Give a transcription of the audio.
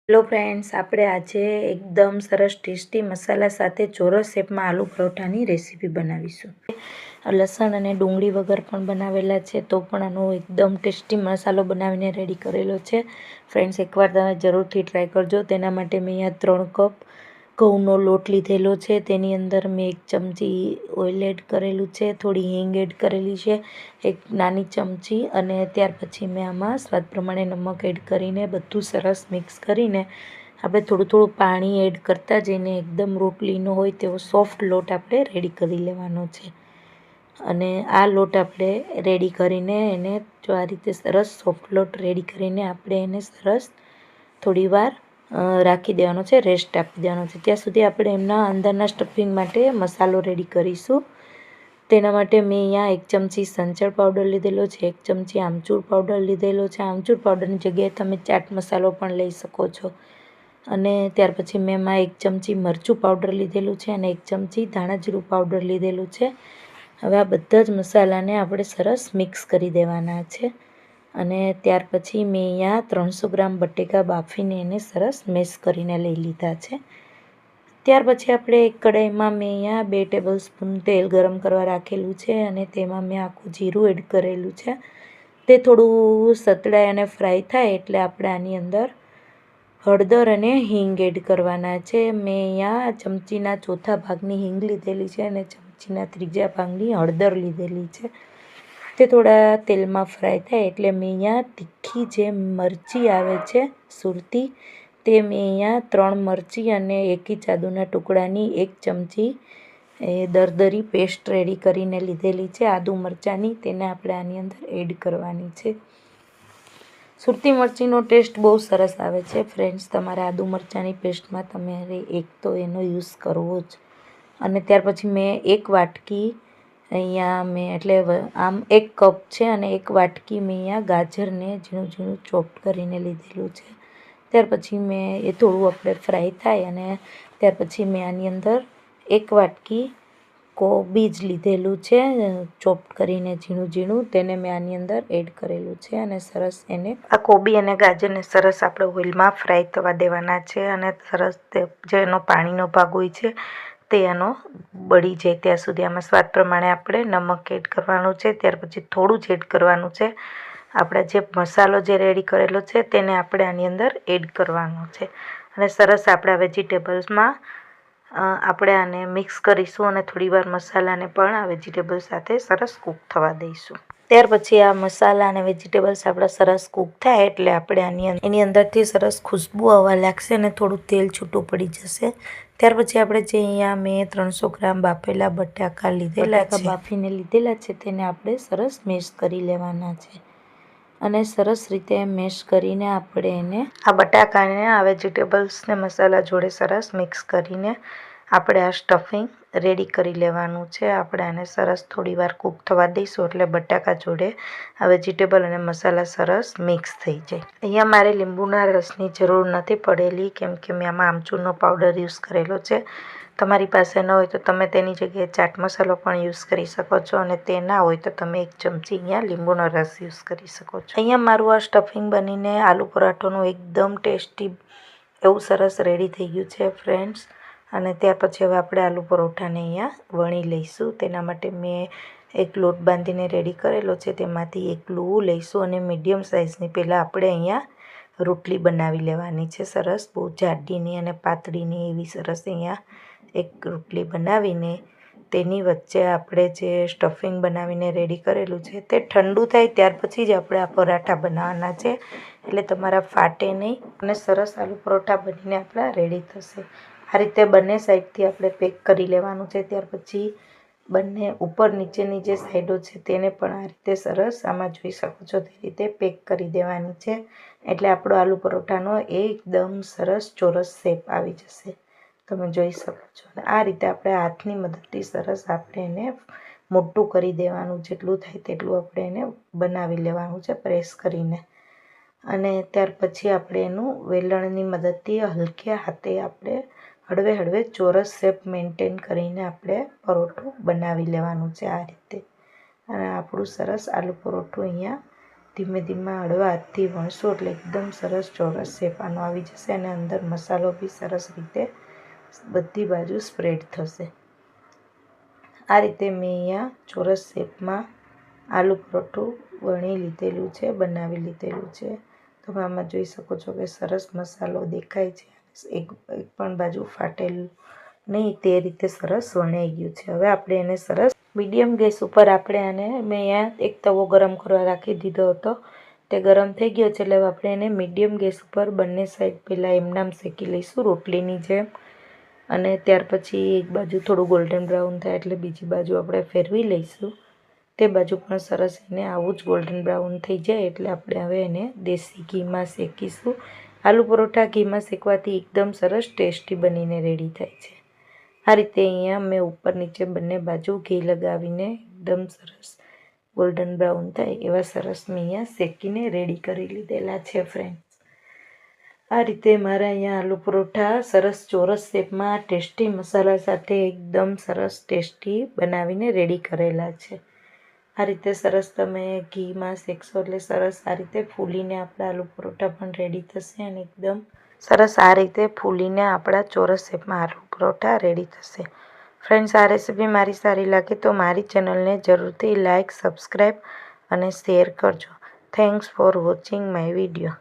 Hello friends, આપણે આજે એકદમ સરસ ટેસ્ટી મસાલા સાથે ચોરસ શેપમાં આલુ પરોઠાની રેસીપી બનાવીશું. લસણ અને ડુંગળી વગર પણ બનાવેલા છે, તો પણ આનો એકદમ ટેસ્ટી મસાલો બનાવીને રેડી કરેલો છે. ફ્રેન્ડ્સ, એકવાર તમે જરૂરથી ટ્રાય કરજો. તેના માટે મેં અહીંયા 3 કપ ઘઉંનો લોટ લીધેલો છે. તેની અંદર મેં 1 ચમચી ઓઇલ એડ કરેલું છે, થોડી હિંગ એડ કરેલી છે, 1 નાની ચમચી, અને ત્યાર પછી મેં આમાં સ્વાદ પ્રમાણે નમક એડ કરીને બધું સરસ મિક્સ કરીને આપણે થોડું પાણી એડ કરતા જઈને એકદમ રોટલીનો હોય તેવો સોફ્ટ લોટ આપણે રેડી કરી લેવાનો છે. અને આ લોટ આપણે રેડી કરીને એને જો આ રીતે સરસ સોફ્ટ લોટ રેડી કરીને આપણે એને સરસ થોડી વાર રાખી દેવાનો છે, રેસ્ટ આપી દેવાનો છે. ત્યાં સુધી આપણે એમના અંદરના સ્ટફિંગ માટે મસાલો રેડી કરીશું. તેના માટે મેં અહીંયા 1 ચમચી સંચળ પાવડર લીધેલો છે, 1 ચમચી આમચૂર પાવડર લીધેલો છે. આમચૂર પાવડરની જગ્યાએ તમે ચાટ મસાલો પણ લઈ શકો છો. અને ત્યાર પછી મેં એમાં 1 ચમચી મરચું પાવડર લીધેલું છે અને 1 ચમચી ધાણા જીરું પાવડર લીધેલું છે. હવે આ બધા જ મસાલાને આપણે સરસ મિક્સ કરી દેવાના છે. અને ત્યાર પછી મેં અહીંયા 300 ગ્રામ બટેકા બાફીને એને સરસ મેશ કરીને લઈ લીધા છે. ત્યાર પછી આપણે એક કઢાઈમાં મેં અહીંયા 2 ટેબલસ્પૂન તેલ ગરમ કરવા રાખેલું છે અને તેમાં મેં આખું જીરું એડ કરેલું છે. તે થોડું સતળાય અને ફ્રાય થાય એટલે આપણે આની અંદર હળદર અને હિંગ એડ કરવાના છે. મેં અહીંયા ચમચીના ચોથા ભાગની હિંગ લીધેલી છે અને ચમચીના ત્રીજા ભાગની હળદર લીધેલી છે. તે થોડા તેલમાં ફ્રાય થાય એટલે મેં અહીંયા તીખી જે મરચી આવે છે સુરતી, તે મેં અહીંયા 3 મરચી અને 1 ઇંચ આદુના ટુકડાની 1 ચમચી દરદરી પેસ્ટ રેડી કરીને લીધેલી છે આદુ મરચાંની. તેને આપણે આની અંદર એડ કરવાની છે. સુરતી મરચીનો ટેસ્ટ બહુ સરસ આવે છે. ફ્રેન્ડ્સ, તમારે આદુ મરચાંની પેસ્ટમાં તમારે એક તો એનો યુઝ કરવો જ. અને ત્યાર પછી મેં 1 વાટકી અહીંયા એટલે આમ 1 કપ છે અને 1 વાટકી મેં અહીંયા ગાજરને ઝીણું ઝીણું ચોપ કરીને લીધેલું છે. ત્યાર પછી મેં એ થોડું આપણે ફ્રાય થાય અને ત્યાર પછી મેં આની અંદર 1 વાટકી કોબીજ લીધેલું છે ચોપ કરીને ઝીણું ઝીણું, તેને મેં આની અંદર એડ કરેલું છે. અને સરસ એને આ કોબી અને ગાજરને સરસ આપણે ઓઇલમાં ફ્રાય થવા દેવાના છે. અને સરસ જે એનો પાણીનો ભાગ હોય છે તે એનો બળી જાય ત્યાં સુધી આમાં સ્વાદ પ્રમાણે આપણે નમક એડ કરવાનું છે. ત્યાર પછી થોડું જ એડ કરવાનું છે. આપણે જે મસાલો જે રેડી કરેલો છે તેને આપણે આની અંદર એડ કરવાનો છે. અને સરસ આપણા વેજીટેબલ્સમાં આપણે આને મિક્સ કરીશું અને થોડીવાર મસાલાને પણ આ વેજીટેબલ સાથે સરસ કૂક થવા દઈશું. ત્યાર પછી આ મસાલા અને વેજીટેબલ્સ આપણા સરસ કૂક થાય એટલે આપણે એની અંદરથી સરસ ખુશ્બુ આવવા લાગશે અને થોડું તેલ છૂટું પડી જશે. ત્યાર પછી આપણે જે અહીંયા મેં 300 ગ્રામ બાફેલા બટાકા બાફીને લીધેલા છે તેને આપણે સરસ મેશ કરી લેવાના છે. અને સરસ રીતે મેશ કરીને આપણે એને આ બટાકાને આ વેજીટેબલ્સને મસાલા જોડે સરસ મિક્સ કરીને આપણે આ સ્ટફિંગ રેડી કરી લેવાનું છે. આપણે આને સરસ થોડીવાર કૂક થવા દઈશું એટલે બટાકા જોડે આ વેજીટેબલ અને મસાલા સરસ મિક્સ થઈ જાય. અહીંયા મારે લીંબુના રસની જરૂર નથી પડેલી કેમ કે મેં આમાં આમચૂરનો પાવડર યુઝ કરેલો છે. તમારી પાસે ન હોય તો તમે તેની જગ્યાએ ચાટ મસાલો પણ યુઝ કરી શકો છો અને તે ના હોય તો તમે 1 ચમચી અહીંયા લીંબુનો રસ યુઝ કરી શકો છો. અહીંયા મારું આ સ્ટફિંગ બનીને આલુ પરાઠાનું એકદમ ટેસ્ટી એવું સરસ રેડી થઈ ગયું છે ફ્રેન્ડ્સ. અને ત્યાર પછી હવે આપણે આલુ પરોઠાને અહીંયા વણી લઈશું. તેના માટે મેં એક લોટ બાંધીને રેડી કરેલો છે, તેમાંથી એક લુવું લઈશું અને મીડિયમ સાઇઝની પહેલાં આપણે અહીંયા રોટલી બનાવી લેવાની છે. સરસ બહુ જાડીની અને પાતળીની એવી સરસ અહીંયા એક રોટલી બનાવીને તેની વચ્ચે આપણે જે સ્ટફિંગ બનાવીને રેડી કરેલું છે તે ઠંડુ થાય ત્યાર પછી જ આપણે આ પરાઠા બનાવવાના છે એટલે તમારા ફાટે નહીં અને સરસ આલુ પરોઠા બનીને આપણા રેડી થશે. આ રીતે બંને સાઈડથી આપણે પેક કરી લેવાનું છે. ત્યાર પછી બંને ઉપર નીચેની જે સાઈડો છે તેને પણ આ રીતે સરસ આમાં જોઈ શકો છો તે રીતે પેક કરી દેવાની છે એટલે આપણો આલુ પરોઠાનો એકદમ સરસ ચોરસ શેપ આવી જશે. તમે જોઈ શકો છો. અને આ રીતે આપણે હાથની મદદથી સરસ આપણે એને મોટું કરી દેવાનું, જેટલું થાય તેટલું આપણે એને બનાવી લેવાનું છે પ્રેસ કરીને. અને ત્યાર પછી આપણે એનું વેલણની મદદથી હલકે હાથે આપણે હળવે હળવે ચોરસ શેપ મેન્ટેન કરીને આપણે પરોઠું બનાવી લેવાનું છે આ રીતે. અને આપણું સરસ આલુ પરોઠું અહીંયા ધીમે ધીમે હળવા હાથથી વણશું એટલે એકદમ સરસ ચોરસ શેપ આનો આવી જશે અને અંદર મસાલો બી સરસ રીતે બધી બાજુ સ્પ્રેડ થશે. આ રીતે મેં અહીંયા ચોરસ શેપમાં આલુ પરોઠું વણી લીધેલું છે, બનાવી લીધેલું છે. તમે આમાં જોઈ શકો છો કે સરસ મસાલો દેખાય છે, એક પણ બાજુ ફાટેલ નહીં તે રીતે સરસ વણાઈ ગયું છે. હવે આપણે એને સરસ મીડિયમ ગેસ ઉપર આપણે આને મેં અહીંયા એક તવો ગરમ કરવા રાખી દીધો હતો, તે ગરમ થઈ ગયો છે એટલે આપણે એને મીડિયમ ગેસ ઉપર બંને સાઈડ પહેલાં એમનામ શેકી લઈશું રોટલીની જેમ, અને ત્યાર પછી એક બાજુ થોડું ગોલ્ડન બ્રાઉન થાય એટલે બીજી બાજુ આપણે ફેરવી લઈશું. તે બાજુ પણ સરસ એને આવું જ ગોલ્ડન બ્રાઉન થઈ જાય એટલે આપણે હવે એને દેશી ઘીમાં શેકીશું. આલુ પરોઠા ઘીમાં શેકવાથી એકદમ સરસ ટેસ્ટી બનીને રેડી થાય છે. આ રીતે અહીંયા મેં ઉપર નીચે બંને બાજુ ઘી લગાવીને એકદમ સરસ ગોલ્ડન બ્રાઉન થાય એવા સરસ મેં અહીંયા શેકીને રેડી કરી લીધેલા છે ફ્રેન્ડ્સ. આ રીતે મારા અહીંયા આલુ પરોઠા સરસ ચોરસ શેપમાં ટેસ્ટી મસાલા સાથે એકદમ સરસ ટેસ્ટી બનાવીને રેડી કરેલા છે. આ રીતે સરસ તમે ઘીમાં શેકશો એટલે સરસ આ રીતે ફૂલીને આપણા આલુ પરોઠા પણ રેડી થશે અને એકદમ સરસ આ રીતે ફૂલીને આપણા ચોરસ શેપમાં આલુ પરોઠા રેડી થશે. ફ્રેન્ડ્સ, આ રેસીપી મારી સારી લાગે તો મારી ચેનલને જરૂરથી લાઇક, સબસ્ક્રાઈબ અને શેર કરજો. Thanks for watching my video.